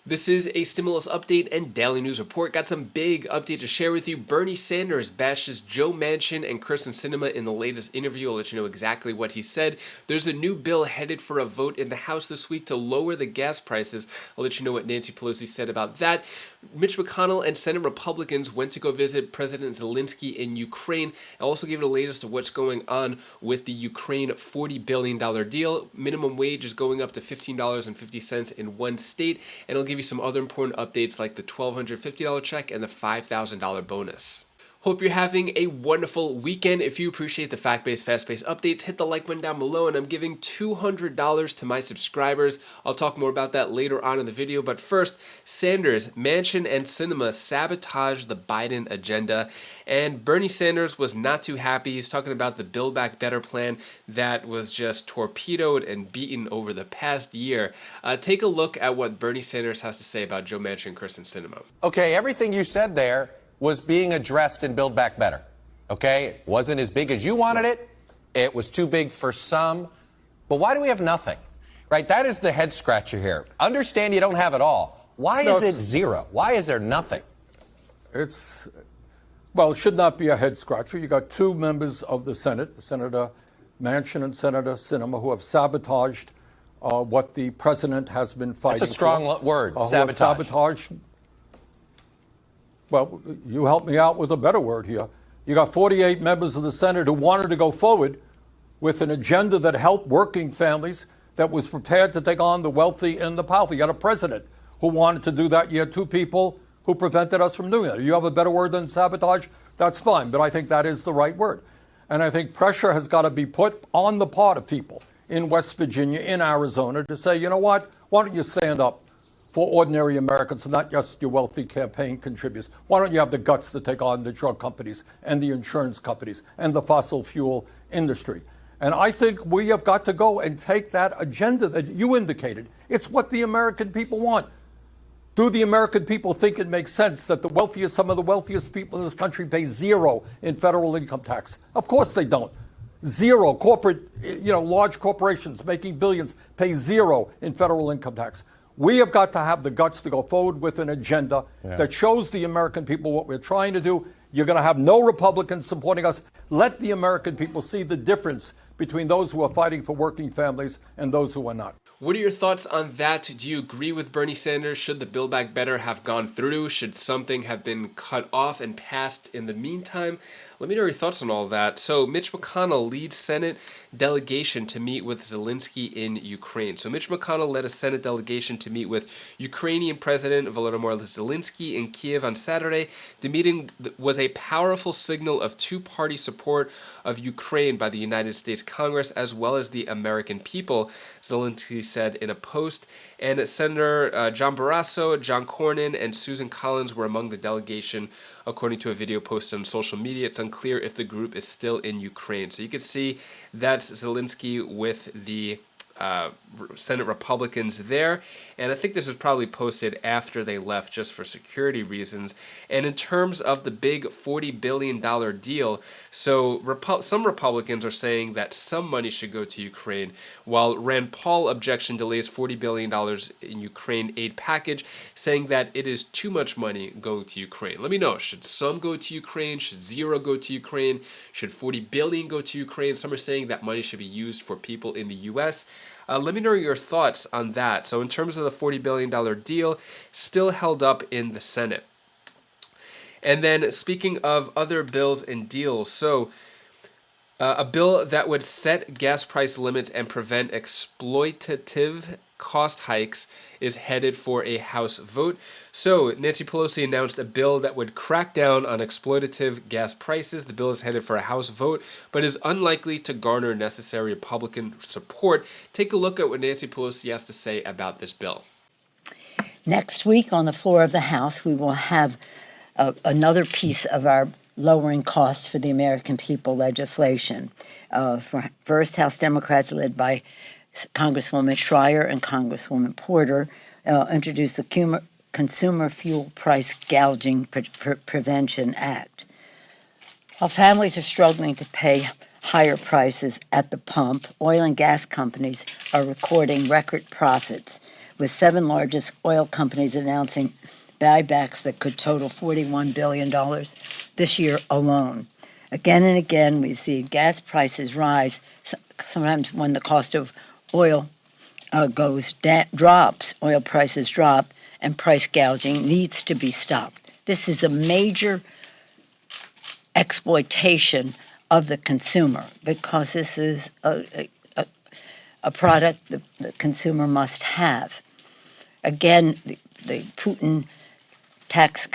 This is a stimulus update and daily news report. Got some big update to share with you. Bernie Sanders bashes Joe Manchin and Kyrsten Sinema in the latest interview. I'll let you know exactly what he said. There's a new bill headed for a vote in the House this week to lower the gas prices. I'll let you know what Nancy Pelosi said about that. Mitch McConnell and Senate Republicans went to go visit President Zelensky in Ukraine. I'll also give you the latest of what's going on with the Ukraine $40 billion deal. Minimum wage is going up to $15.50 in one state, and I'll give you some other important updates like the $1,250 check and the $5,000 bonus. Hope you're having a wonderful weekend. If you appreciate the fact-based, fast-paced updates, hit the like button down below, and I'm giving $200 to my subscribers. I'll talk more about that later on in the video, but first, Sanders, Manchin, and Sinema sabotaged the Biden agenda, and Bernie Sanders was not too happy. He's talking about the Build Back Better plan that was just torpedoed and beaten over the past year. Take a look at what Bernie Sanders has to say about Joe Manchin and Kyrsten Sinema. Okay, everything you said there was being addressed in Build Back Better. Okay, it wasn't as big as you wanted it. It was too big for some. But why do we have nothing? Right, that is the head scratcher here. Understand you don't have it all. Why is it zero? Why is there nothing? Well, it should not be a head scratcher. You got two members of the Senate, Senator Manchin and Senator Sinema, who have sabotaged what the president has been fighting for. That's a strong word, sabotage. Well, you help me out with a better word here. You got 48 members of the Senate who wanted to go forward with an agenda that helped working families, that was prepared to take on the wealthy and the powerful. You got a president who wanted to do that. You had two people who prevented us from doing that. You have a better word than sabotage? That's fine, but I think that is the right word. And I think pressure has got to be put on the part of people in West Virginia, in Arizona, to say, you know what, why don't you stand up for ordinary Americans, and not just your wealthy campaign contributors? Why don't you have the guts to take on the drug companies and the insurance companies and the fossil fuel industry? And I think we have got to go and take that agenda that you indicated. It's what the American people want. Do the American people think it makes sense that some of the wealthiest people in this country pay zero in federal income tax? Of course they don't. Zero. Corporate, large corporations making billions pay zero in federal income tax. We have got to have the guts to go forward with an agenda that shows the American people what we're trying to do. You're going to have no Republicans supporting us. Let the American people see the difference between those who are fighting for working families and those who are not. What are your thoughts on that? Do you agree with Bernie Sanders? Should the Build Back Better have gone through? Should something have been cut off and passed in the meantime? Let me know your thoughts on all that. So Mitch McConnell leads Senate delegation to meet with Zelensky in Ukraine. So Mitch McConnell led a Senate delegation to meet with Ukrainian President Volodymyr Zelensky in Kiev on Saturday. The meeting was a powerful signal of two-party support of Ukraine by the United States Congress as well as the American people, Zelensky said in a post. And Senator John Barrasso, John Cornyn, and Susan Collins were among the delegation, according to a video posted on social media. It's unclear if the group is still in Ukraine. So you can see that's Zelensky with the Senate Republicans there, and I think this was probably posted after they left just for security reasons. And in terms of the big $40 billion deal, so some Republicans are saying that some money should go to Ukraine, while Rand Paul objection delays $40 billion in Ukraine aid package, saying that it is too much money going to Ukraine. Let me know, should some go to Ukraine? Should zero go to Ukraine? Should $40 billion go to Ukraine? Some are saying that money should be used for people in the U.S. Let me know your thoughts on that. So in terms of the $40 billion deal, still held up in the Senate. And then speaking of other bills and deals, so a bill that would set gas price limits and prevent exploitative cost hikes is headed for a House vote. So Nancy Pelosi announced a bill that would crack down on exploitative gas prices. The bill is headed for a House vote, but is unlikely to garner necessary Republican support. Take a look at what Nancy Pelosi has to say about this bill. Next week on the floor of the House, we will have another piece of our lowering costs for the American people legislation. First, House Democrats led by Congresswoman Schreier and Congresswoman Porter introduced the Consumer Fuel Price Gouging Prevention Act. While families are struggling to pay higher prices at the pump, oil and gas companies are recording record profits, with 7 largest oil companies announcing buybacks that could total $41 billion this year alone. Again and again, we see gas prices rise, sometimes when the cost of oil drops, oil prices drop, and price gouging needs to be stopped. This is a major exploitation of the consumer because this is a product the consumer must have. Again, the Putin tax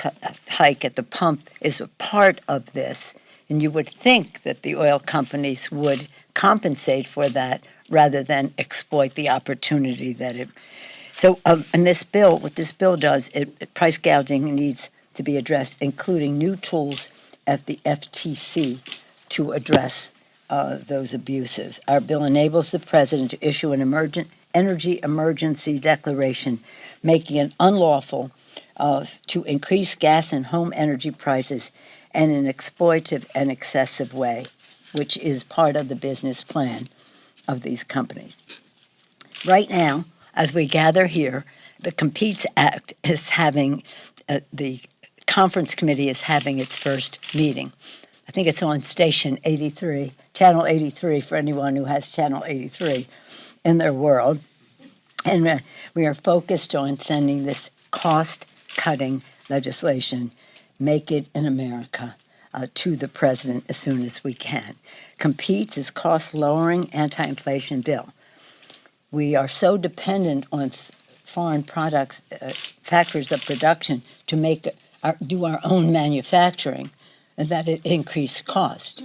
hike at the pump is a part of this, and you would think that the oil companies would compensate for that rather than exploit the opportunity that it. So, and this bill, what this bill does, price gouging needs to be addressed, including new tools at the FTC to address those abuses. Our bill enables the president to issue an energy emergency declaration, making it unlawful to increase gas and home energy prices in an exploitive and excessive way, which is part of the business plan of these companies. Right now, as we gather here, the Competes Act is having, the conference committee is having its first meeting. I think it's on station 83, channel 83 for anyone who has channel 83 in their world. And we are focused on sending this cost-cutting legislation, Make It in America, to the president as soon as we can. Competes is cost-lowering anti-inflation bill. We are so dependent on foreign products, factories of production, to do our own manufacturing, and that it increased cost.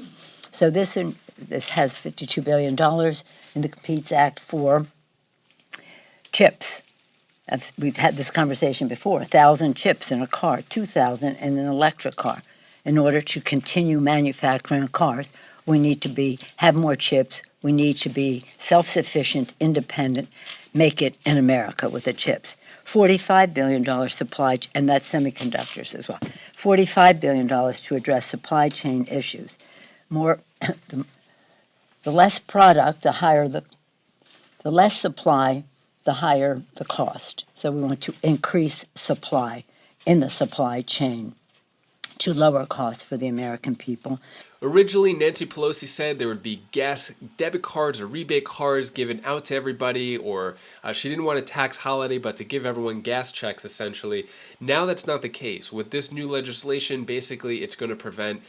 So this has $52 billion in the Competes Act for chips. We've had this conversation before. 1,000 chips in a car, 2,000 in an electric car. In order to continue manufacturing cars, we need to have more chips. We need to be self-sufficient, independent, make it in America with the chips. $45 billion supply, and that's semiconductors as well. $45 billion to address supply chain issues. More, the less product, the less supply, the higher the cost. So we want to increase supply in the supply chain to lower costs for the American people. Originally, Nancy Pelosi said there would be gas debit cards or rebate cards given out to everybody, or she didn't want a tax holiday, but to give everyone gas checks, essentially. Now that's not the case. With this new legislation, basically, it's going to prevent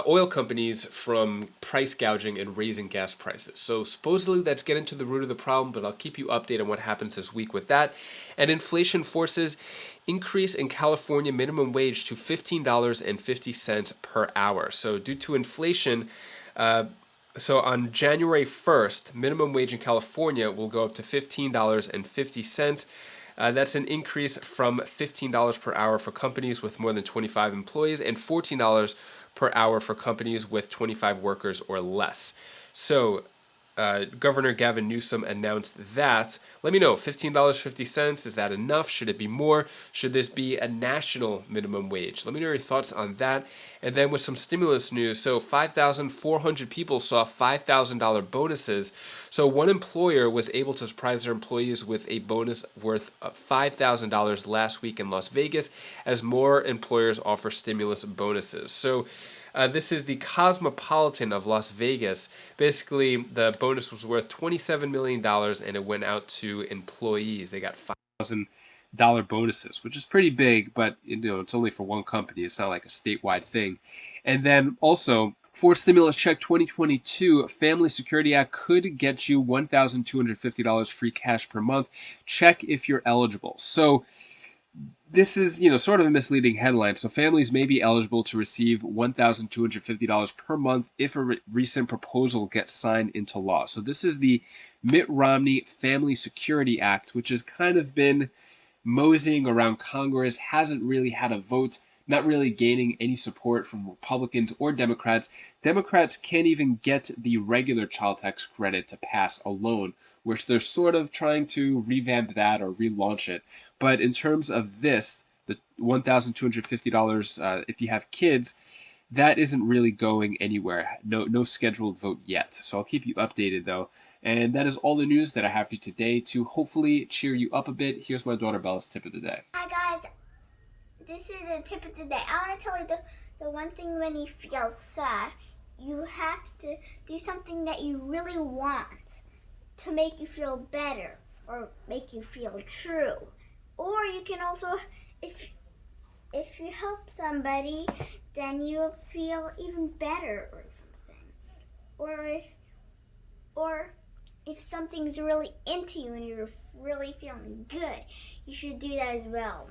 oil companies from price gouging and raising gas prices. So supposedly that's getting to the root of the problem, but I'll keep you updated on what happens this week with that. And inflation forces increase in California minimum wage to $15.50 per hour. So due to inflation, so on January 1st, minimum wage in California will go up to $15.50. That's an increase from $15 per hour for companies with more than 25 employees and $14 per hour for companies with 25 workers or less. So Governor Gavin Newsom announced that. Let me know, $15.50, is that enough? Should it be more? Should this be a national minimum wage? Let me know your thoughts on that. And then with some stimulus news, so 5,400 people saw $5,000 bonuses. So one employer was able to surprise their employees with a bonus worth $5,000 last week in Las Vegas, as more employers offer stimulus bonuses. So this is the Cosmopolitan of Las Vegas. Basically, the bonus was worth $27 million, and it went out to employees. They got $5,000 bonuses, which is pretty big, but it's only for one company. It's not like a statewide thing. And then also, for Stimulus Check 2022, Family Security Act could get you $1,250 free cash per month. Check if you're eligible. So this is, sort of a misleading headline. So families may be eligible to receive $1,250 per month if a recent proposal gets signed into law. So this is the Mitt Romney Family Security Act, which has kind of been moseying around Congress, hasn't really had a vote, not really gaining any support from Republicans or Democrats. Democrats can't even get the regular child tax credit to pass alone, which they're sort of trying to revamp that or relaunch it. But in terms of this, the $1,250 if you have kids, that isn't really going anywhere. No scheduled vote yet. So I'll keep you updated though. And that is all the news that I have for you today to hopefully cheer you up a bit. Here's my daughter Bella's tip of the day. Hi guys, this is the tip of the day. I want to tell you the one thing when you feel sad, you have to do something that you really want to make you feel better or make you feel true. Or you can also, if you help somebody, then you'll feel even better or something. Or if something's really into you and you're really feeling good, you should do that as well.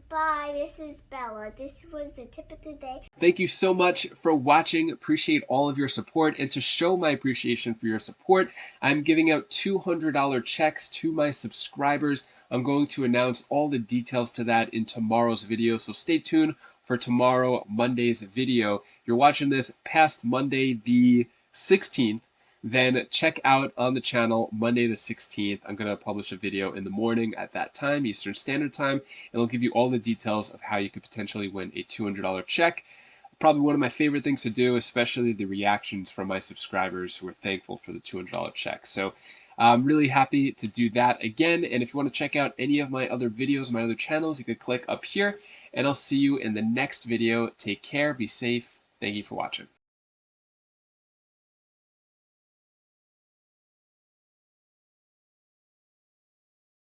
Bye, this is Bella. This was the tip of the day. Thank you so much for watching. Appreciate all of your support. And to show my appreciation for your support, I'm giving out $200 checks to my subscribers. I'm going to announce all the details to that in tomorrow's video. So stay tuned for tomorrow, Monday's video. If you're watching this past Monday the 16th, then check out on the channel Monday the 16th. I'm going to publish a video in the morning at that time, Eastern Standard Time, and I'll give you all the details of how you could potentially win a $200 check. Probably one of my favorite things to do, especially the reactions from my subscribers who are thankful for the $200 check. So I'm really happy to do that again. And if you want to check out any of my other videos, my other channels, you can click up here, and I'll see you in the next video. Take care, be safe. Thank you for watching.